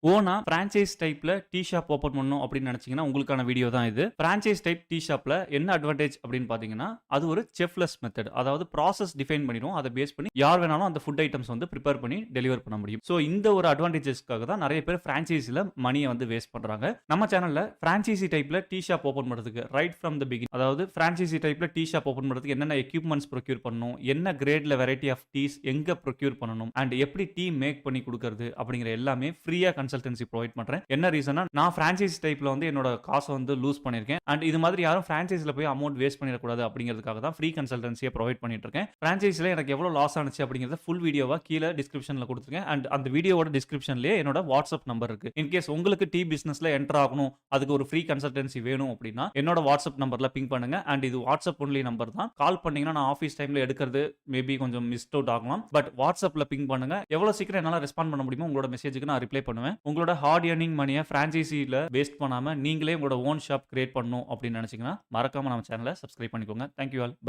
ஓனா பிரான்சைஸ் டைப்ல tea shop open பண்ணணும் அப்படின்னு நினைச்சீங்கன்னா உங்களுக்கான வீடியோ தான் இது. பிரான்சைஸ் டைப் டீ ஷாப்ல என்ன அட்வான்டேஜ் அப்படின்னு பாத்தீங்கன்னா, அது ஒரு செஃப்லெஸ் மெத்தட். அதாவது ப்ராசஸ் டிஃபைன் பண்ணிடும். அதை பேஸ் பண்ணி யார் வேணாலும் அந்த ஃபுட் ஐட்டம்ஸ் வந்து ப்ரிப்பேர் பண்ணி டெலிவர் பண்ண முடியும். ஸோ இந்த ஒரு அட்வான்டேஜஸ்க்காக தான் நிறைய பேர் பிரான்சைஸில மணியை வந்து வேஸ்ட் பண்றாங்க. நம்ம சேனல்ல பிரான்சைசி டைப்ல டீ ஷாப் ஓப்பன் பண்றதுக்கு ரைட் ஃப்ரம் த பிகின், அதாவது பிரான்சைசி டைப்ல டீ ஷாப் ஓப்பன் பண்றதுக்கு என்னென்ன எக்யூப்மெண்ட்ஸ் ப்ரொக்யூர் பண்ணணும், என்ன கிரேட்ல வெரைட்டி ஆஃப் டீஸ் எங்க ப்ரொக்யூர் பண்ணணும், அண்ட் எப்படி டீ மேக் பண்ணி கொடுக்கறது அப்படிங்கிற எல்லாமே ஃப்ரீயா கன்சல்டன்சி ப்ரொவைட் பண்றேன். என்ன ரீசன்னா, நான் பிரான்சைஸ் டைப்ல வந்து என்னோட காசை வந்து லூஸ் பண்ணிருக்கேன். அண்ட் இது மாதிரி யாரும் பிரான்சைஸ்ல போய் அமௌண்ட் வேஸ்ட் பண்ணிடக்கூடாது அப்படிங்கிறதுக்காக தான் ஃப்ரீ கன்சல்டன்சியை ப்ரொவைட் பண்ணிட்டு இருக்கேன். பிரான்சைஸ்ல எனக்கு எவ்வளவு லாஸ் ஆனிச்சு அப்படிங்கறத ஃபுல் வீடியோவா கீழே டிஸ்கிரிப்ஷன்ல கொடுத்துருக்கேன். அண்ட் அந்த வீடியோவோட டிஸ்கிரிப்ஷன்லயே என்னோட வாட்ஸ்அப் நம்பர் இருக்கு. இன்கேஸ் உங்களுக்கு டீ பிசினஸ்ல என்டர் ஆகணும், அதுக்கு ஒரு ஃப்ரீ கன்சல்டன்சி வேணும் அப்படின்னா என்னோட வாட்ஸ்அப் நம்பர்ல பிங் பண்ணுங்க. அண்ட் இது வாட்ஸ்அப் ஒன்லி நம்பர் தான். கால் பண்ணீங்கன்னா நான் ஆஃபீஸ் டைம்ல எடுக்கிறது மேபி கொஞ்சம் மிஸ் அவுட் ஆகலாம். பட் வாட்ஸ்அப்ல பிங் பண்ணுங்க. எவ்வளவு சீக்கிரம் என்னால ரெஸ்பாண்ட் பண்ண முடியுமோ உங்களோட மெசேஜுக்கு நான் ரிப்ளை பண்ணுவேன். உங்களோட ஹார்ட் ஏர்னிங் மணியை பிரான்சைசில வேஸ்ட் பண்ணாம நீங்களே உங்களோட ஓன் ஷாப் கிரியேட் பண்ணணும் அப்படின்னு நினைச்சீங்கன்னா மறக்காம நம்ம சேனலை சப்ஸ்கிரைப் பண்ணிக்கோங்க. Thank you all. பை.